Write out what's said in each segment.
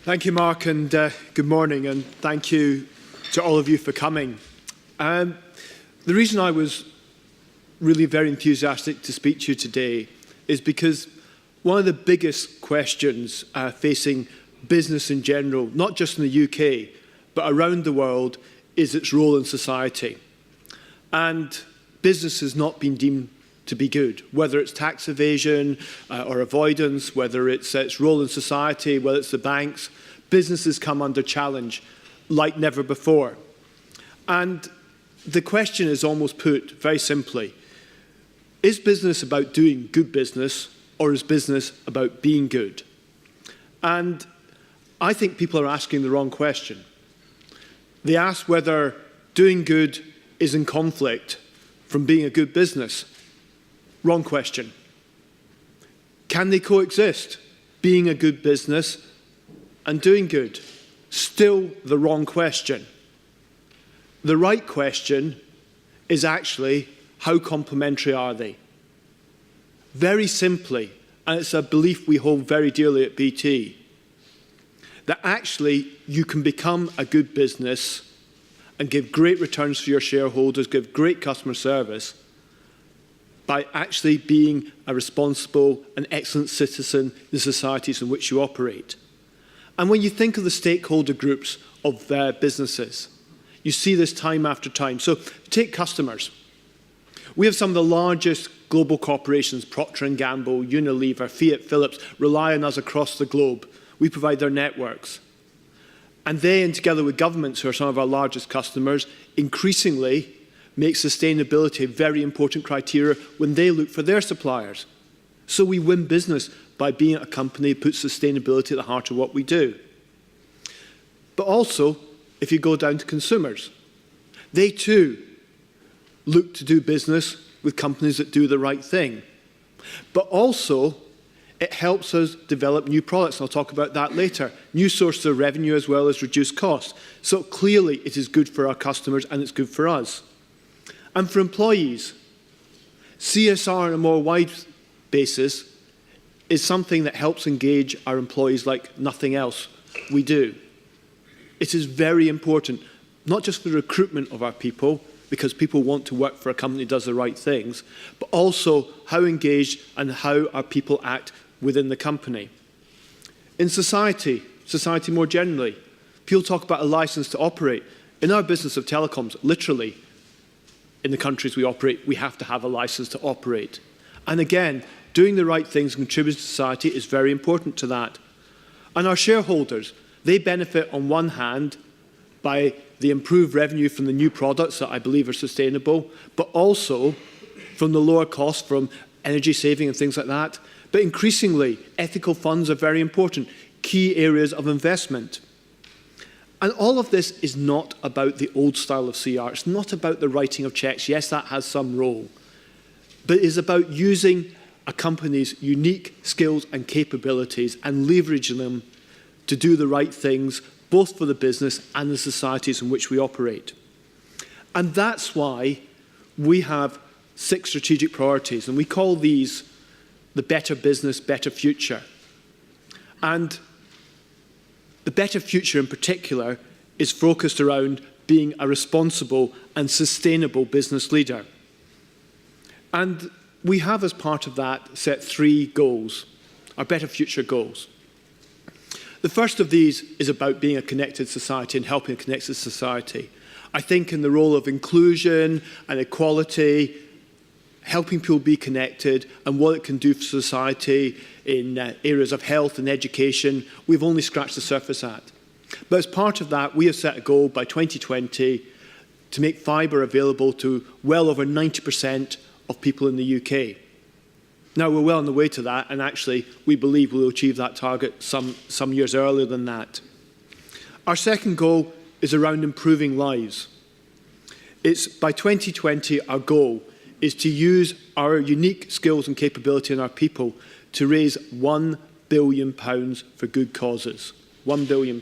Thank you, Mark, and good morning, and thank you to all of you for coming. The reason I was really very enthusiastic to speak to you today is because one of the biggest questions facing business in general, not just in the UK, but around the world, is its role in society. And business has not been deemed to be good, whether it's tax evasion or avoidance, whether it's its role in society, whether it's the banks. Businesses come under challenge like never before. And the question is almost put very simply: is business about doing good business, or is business about being good? And I think people are asking the wrong question. They ask whether doing good is in conflict from being a good business. Wrong question. Can they coexist, being a good business and doing good? Still the wrong question. The right question is actually, how complementary are they? Very simply, and it's a belief we hold very dearly at BT, that actually you can become a good business and give great returns to your shareholders, give great customer service, by actually being a responsible and excellent citizen in the societies in which you operate. And when you think of the stakeholder groups of businesses, you see this time after time. So take customers. We have some of the largest global corporations, Procter & Gamble, Unilever, Fiat, Philips, rely on us across the globe. We provide their networks. And they, and together with governments, who are some of our largest customers, increasingly make sustainability a very important criteria when they look for their suppliers. So we win business by being a company that puts sustainability at the heart of what we do. But also, if you go down to consumers, they too look to do business with companies that do the right thing. But also, it helps us develop new products, and I'll talk about that later. New sources of revenue as well as reduced costs. So clearly, it is good for our customers and it's good for us. And for employees, CSR on a more wide basis is something that helps engage our employees like nothing else we do. It is very important, not just for the recruitment of our people, because people want to work for a company that does the right things, but also how engaged and how our people act within the company. In society more generally, people talk about a license to operate. In our business of telecoms, literally, in the countries we operate, we have to have a license to operate. And again, doing the right things and contributing to society is very important to that. And our shareholders, they benefit on one hand by the improved revenue from the new products that I believe are sustainable, but also from the lower cost from energy saving and things like that. But increasingly, ethical funds are very important, key areas of investment. And all of this is not about the old style of CR. It's not about the writing of checks. Yes, that has some role. But it is about using a company's unique skills and capabilities and leveraging them to do the right things, both for the business and the societies in which we operate. And that's why we have 6 strategic priorities, and we call these the Better Business, Better Future. And the Better Future in particular is focused around being a responsible and sustainable business leader. And we have, as part of that, set 3 goals, our Better Future goals. The first of these is about being a connected society and helping a connected society. I think in the role of inclusion and equality, helping people be connected and what it can do for society in areas of health and education, we've only scratched the surface at. But as part of that, we have set a goal by 2020 to make fibre available to well over 90% of people in the UK. Now, we're well on the way to that, and actually, we believe we'll achieve that target some years earlier than that. Our second goal is around improving lives. It's by 2020, our goal is to use our unique skills and capability in our people to raise £1 billion for good causes. £1 billion.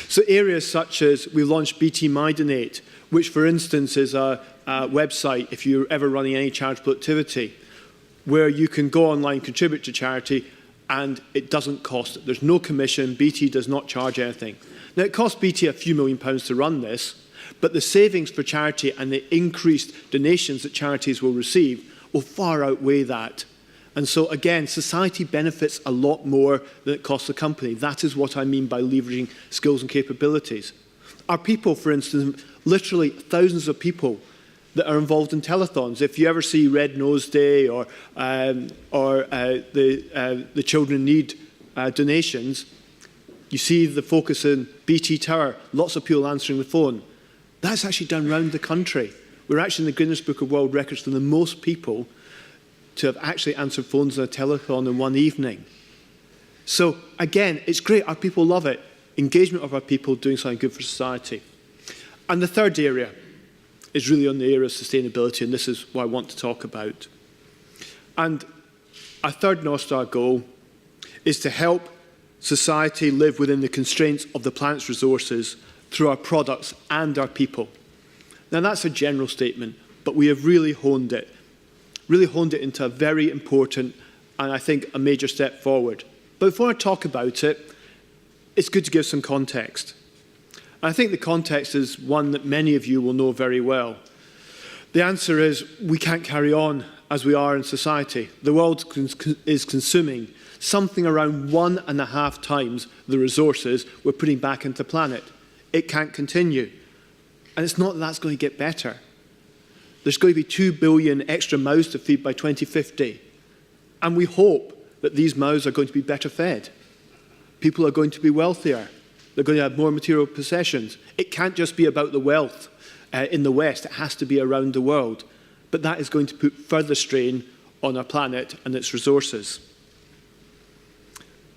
So areas such as we launched BT My Donate, which for instance is a website, if you're ever running any charitable activity, where you can go online, contribute to charity, and it doesn't cost. There's no commission. BT does not charge anything. Now, it costs BT a few £1 million to run this, but the savings for charity and the increased donations that charities will receive will far outweigh that. And so, again, society benefits a lot more than it costs the company. That is what I mean by leveraging skills and capabilities. Our people, for instance, literally thousands of people that are involved in telethons. If you ever see Red Nose Day or the Children in Need donations, you see the focus in BT Tower, lots of people answering the phone. That's actually done around the country. We're actually in the Guinness Book of World Records for the most people to have actually answered phones on a telethon in one evening. So again, it's great. Our people love it. Engagement of our people doing something good for society. And the third area is really on the area of sustainability, and this is what I want to talk about. And our third North Star goal is to help society live within the constraints of the planet's resources through our products and our people. Now, that's a general statement, but we have really honed it into a very important and I think a major step forward. But before I talk about it, it's good to give some context. I think the context is one that many of you will know very well. The answer is we can't carry on as we are in society. The world is consuming something around 1.5 times the resources we're putting back into the planet. It can't continue. And it's not that that's going to get better. There's going to be 2 billion extra mouths to feed by 2050. And we hope that these mouths are going to be better fed. People are going to be wealthier. They're going to have more material possessions. It can't just be about the wealth in the West. It has to be around the world. But that is going to put further strain on our planet and its resources.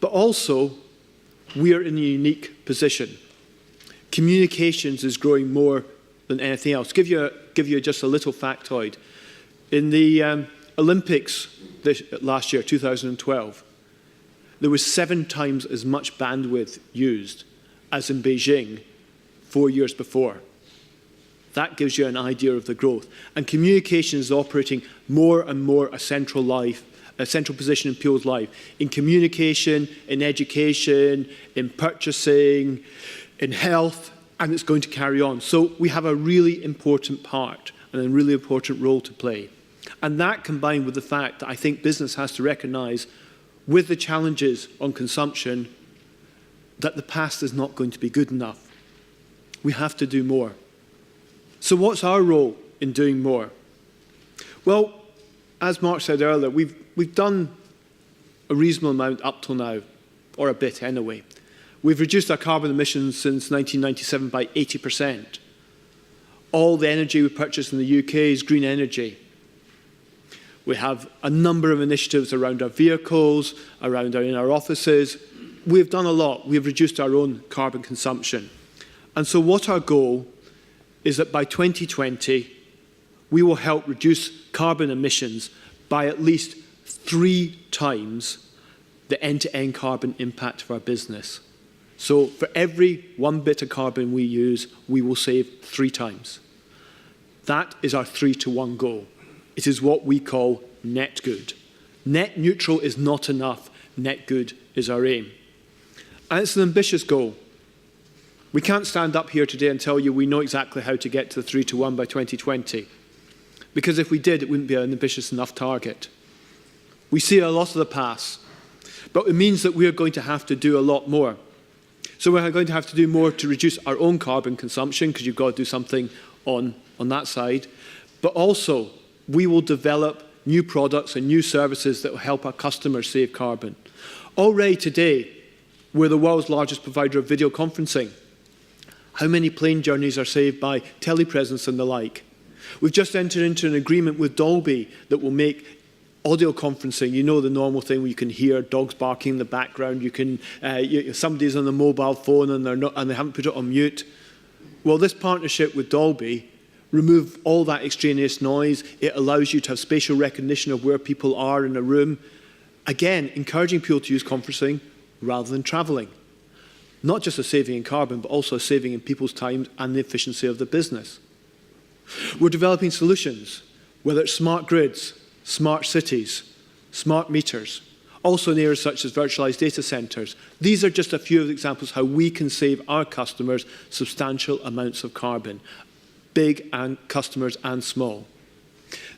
But also, we are in a unique position. Communications is growing more than anything else. Give you just a little factoid. In the Olympics last year, 2012, there was 7 times as much bandwidth used as in Beijing 4 years before. That gives you an idea of the growth. And communication is operating more and more a central position in people's life. In communication, in education, in purchasing, in health, and it's going to carry on. So we have a really important part and a really important role to play. And that combined with the fact that I think business has to recognise, with the challenges on consumption, that the past is not going to be good enough. We have to do more. So what's our role in doing more? Well, as Mark said earlier, we've done a reasonable amount up till now, or a bit anyway. We've reduced our carbon emissions since 1997 by 80%. All the energy we purchase in the UK is green energy. We have a number of initiatives around our vehicles, in our offices. We've done a lot. We've reduced our own carbon consumption. And so what our goal is that by 2020, we will help reduce carbon emissions by at least 3 times the end-to-end carbon impact of our business. So for every 1 bit of carbon we use, we will save 3 times. That is our 3-to-1 goal. It is what we call net good. Net neutral is not enough. Net good is our aim. And it's an ambitious goal. We can't stand up here today and tell you we know exactly how to get to the 3-to-1 by 2020. Because if we did, it wouldn't be an ambitious enough target. We see a lot of the past. But it means that we are going to have to do a lot more. So we're going to have to do more to reduce our own carbon consumption, because you've got to do something on that side. But also, we will develop new products and new services that will help our customers save carbon. Already today, we're the world's largest provider of video conferencing. How many plane journeys are saved by telepresence and the like? We've just entered into an agreement with Dolby that will make audio conferencing, you know, the normal thing where you can hear dogs barking in the background, somebody's on the mobile phone and they haven't put it on mute. Well, this partnership with Dolby removes all that extraneous noise. It allows you to have spatial recognition of where people are in a room. Again, encouraging people to use conferencing rather than travelling. Not just a saving in carbon, but also a saving in people's time and the efficiency of the business. We're developing solutions, whether it's smart grids, smart cities, smart meters. Also in areas such as virtualized data centers. These are just a few of the examples how we can save our customers substantial amounts of carbon, big and customers and small.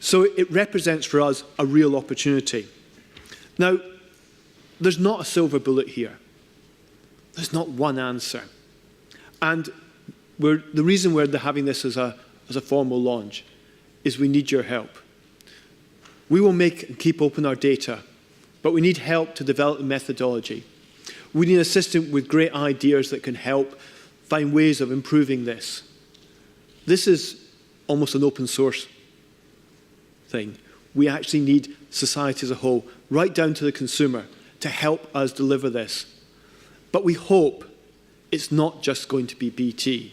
So it represents for us a real opportunity. Now, there's not a silver bullet here. There's not one answer. And the reason we're having this as a formal launch is we need your help. We will make and keep open our data, but we need help to develop the methodology. We need an assistant with great ideas that can help find ways of improving this. This is almost an open source thing. We actually need society as a whole, right down to the consumer, to help us deliver this. But we hope it's not just going to be BT.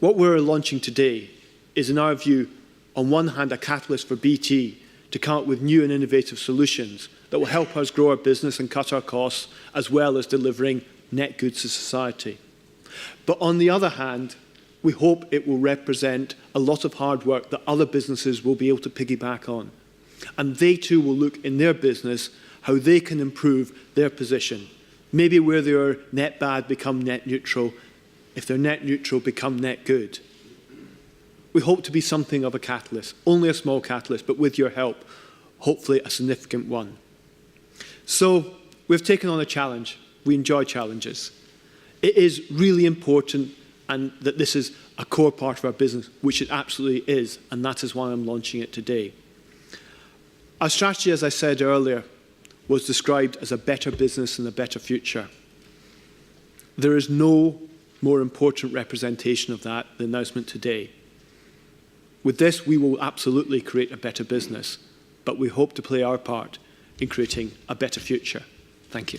What we're launching today is, in our view, on one hand, a catalyst for BT to come up with new and innovative solutions that will help us grow our business and cut our costs, as well as delivering net goods to society. But on the other hand, we hope it will represent a lot of hard work that other businesses will be able to piggyback on. And they too will look in their business how they can improve their position. Maybe where they are net bad, become net neutral. If they're net neutral, become net good. We hope to be something of a catalyst, only a small catalyst, but with your help, hopefully a significant one. So we've taken on a challenge. We enjoy challenges. It is really important and that this is a core part of our business, which it absolutely is, and that is why I'm launching it today. Our strategy, as I said earlier, was described as a better business and a better future. There is no more important representation of that than the announcement today. With this, we will absolutely create a better business, but we hope to play our part in creating a better future. Thank you.